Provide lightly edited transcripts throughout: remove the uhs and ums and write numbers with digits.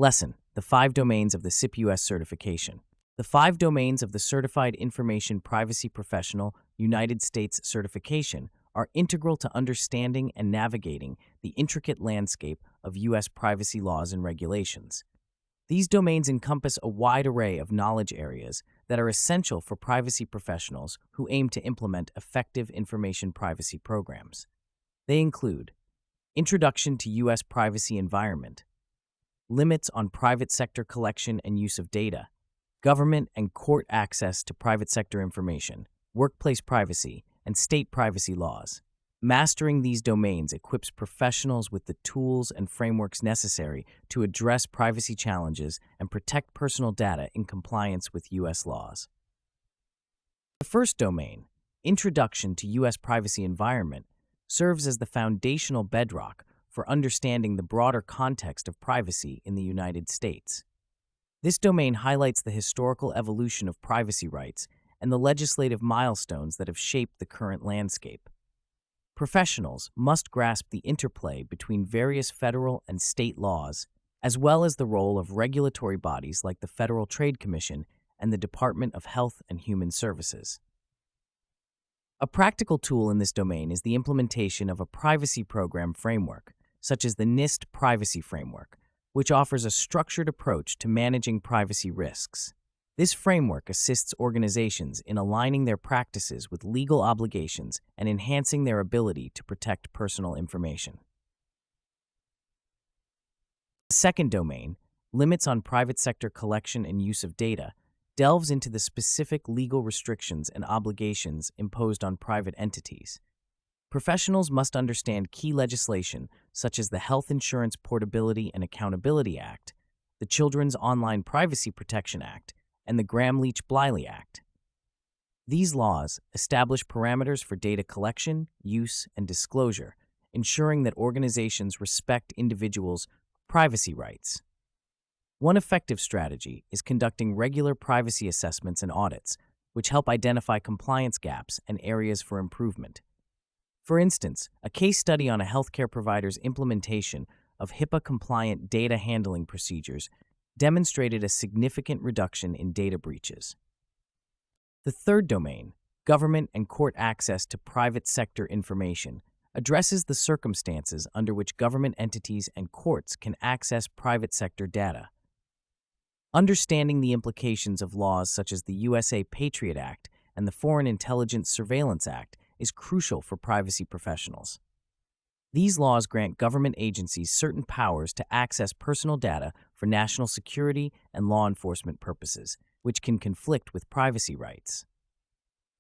Lesson: The 5 Domains of the CIPP US Certification. The 5 domains of the Certified Information Privacy Professional United States certification are integral to understanding and navigating the intricate landscape of U.S. privacy laws and regulations. These domains encompass a wide array of knowledge areas that are essential for privacy professionals who aim to implement effective information privacy programs. They include Introduction to U.S. Privacy Environment, Limits on private sector collection and use of data, Government and court access to private sector information, workplace privacy, and state privacy laws. Mastering these domains equips professionals with the tools and frameworks necessary to address privacy challenges and protect personal data in compliance with U.S. laws. The first domain, Introduction to U.S. Privacy Environment, serves as the foundational bedrock for understanding the broader context of privacy in the United States. This domain highlights the historical evolution of privacy rights and the legislative milestones that have shaped the current landscape. Professionals must grasp the interplay between various federal and state laws, as well as the role of regulatory bodies like the Federal Trade Commission and the Department of Health and Human Services. A practical tool in this domain is the implementation of a privacy program framework, such as the NIST Privacy Framework, which offers a structured approach to managing privacy risks. This framework assists organizations in aligning their practices with legal obligations and enhancing their ability to protect personal information. The second domain, Limits on private sector collection and use of data, delves into the specific legal restrictions and obligations imposed on private entities. Professionals must understand key legislation such as the Health Insurance Portability and Accountability Act, the Children's Online Privacy Protection Act, and the Gramm-Leach-Bliley Act. These laws establish parameters for data collection, use, and disclosure, ensuring that organizations respect individuals' privacy rights. One effective strategy is conducting regular privacy assessments and audits, which help identify compliance gaps and areas for improvement. For instance, a case study on a healthcare provider's implementation of HIPAA-compliant data handling procedures demonstrated a significant reduction in data breaches. The third domain, Government and court access to private sector information, addresses the circumstances under which government entities and courts can access private sector data. Understanding the implications of laws such as the USA Patriot Act and the Foreign Intelligence Surveillance Act is crucial for privacy professionals. These laws grant government agencies certain powers to access personal data for national security and law enforcement purposes, which can conflict with privacy rights.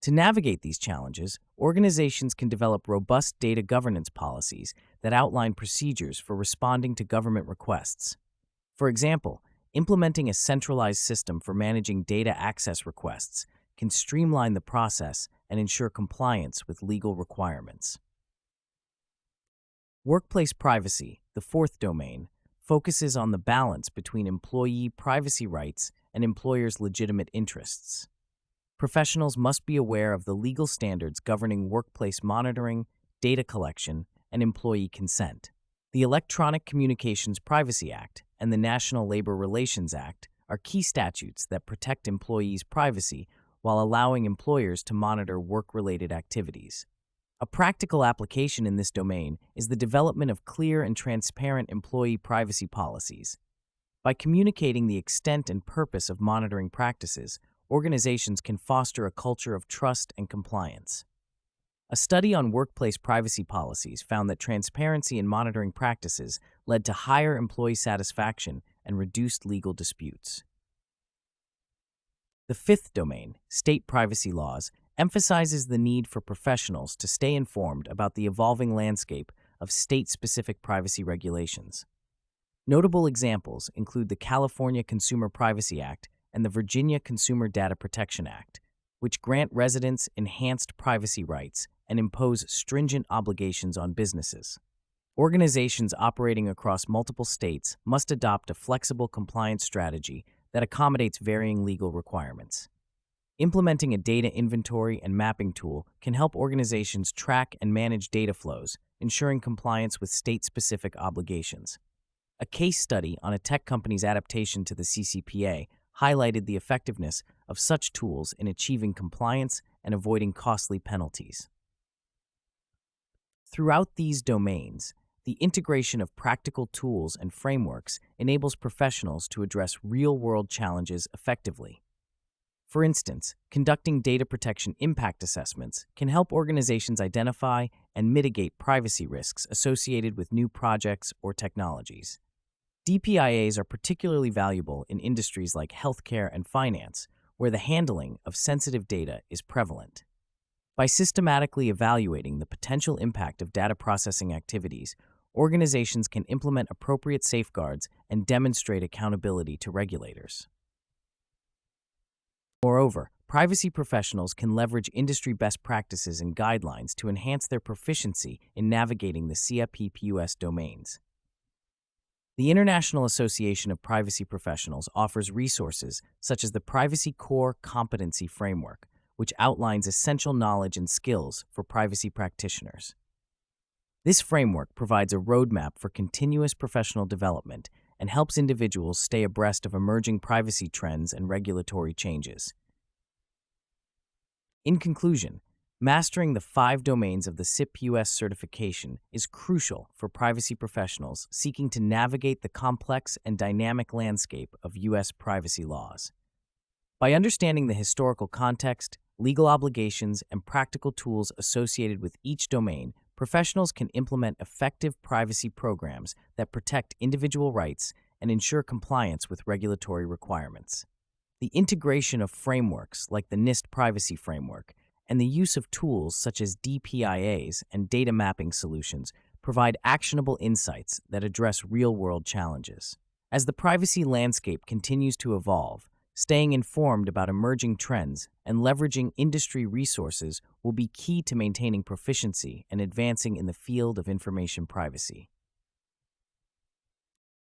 To navigate these challenges, organizations can develop robust data governance policies that outline procedures for responding to government requests. For example, implementing a centralized system for managing data access requests can streamline the process and ensure compliance with legal requirements. Workplace privacy, the fourth domain, focuses on the balance between employee privacy rights and employers' legitimate interests. Professionals must be aware of the legal standards governing workplace monitoring, data collection, and employee consent. The Electronic Communications Privacy Act and the National Labor Relations Act are key statutes that protect employees' privacy while allowing employers to monitor work-related activities. A practical application in this domain is the development of clear and transparent employee privacy policies. By communicating the extent and purpose of monitoring practices, organizations can foster a culture of trust and compliance. A study on workplace privacy policies found that transparency in monitoring practices led to higher employee satisfaction and reduced legal disputes. The fifth domain, state privacy laws, emphasizes the need for professionals to stay informed about the evolving landscape of state-specific privacy regulations. Notable examples include the California Consumer Privacy Act and the Virginia Consumer Data Protection Act, which grant residents enhanced privacy rights and impose stringent obligations on businesses. Organizations operating across multiple states must adopt a flexible compliance strategy that accommodates varying legal requirements. Implementing a data inventory and mapping tool can help organizations track and manage data flows, ensuring compliance with state-specific obligations. A case study on a tech company's adaptation to the CCPA highlighted the effectiveness of such tools in achieving compliance and avoiding costly penalties. Throughout these domains, the integration of practical tools and frameworks enables professionals to address real-world challenges effectively. For instance, conducting data protection impact assessments can help organizations identify and mitigate privacy risks associated with new projects or technologies. DPIAs are particularly valuable in industries like healthcare and finance, where the handling of sensitive data is prevalent. By systematically evaluating the potential impact of data processing activities, organizations can implement appropriate safeguards and demonstrate accountability to regulators. Moreover, privacy professionals can leverage industry best practices and guidelines to enhance their proficiency in navigating the CIPP domains. The International Association of Privacy Professionals offers resources such as the Privacy Core Competency Framework, which outlines essential knowledge and skills for privacy practitioners. This framework provides a roadmap for continuous professional development and helps individuals stay abreast of emerging privacy trends and regulatory changes. In conclusion, mastering the 5 domains of the CIPP certification is crucial for privacy professionals seeking to navigate the complex and dynamic landscape of U.S. privacy laws. By understanding the historical context, legal obligations, and practical tools associated with each domain, professionals can implement effective privacy programs that protect individual rights and ensure compliance with regulatory requirements. The integration of frameworks like the NIST Privacy Framework and the use of tools such as DPIAs and data mapping solutions provide actionable insights that address real-world challenges. As the privacy landscape continues to evolve, staying informed about emerging trends and leveraging industry resources will be key to maintaining proficiency and advancing in the field of information privacy.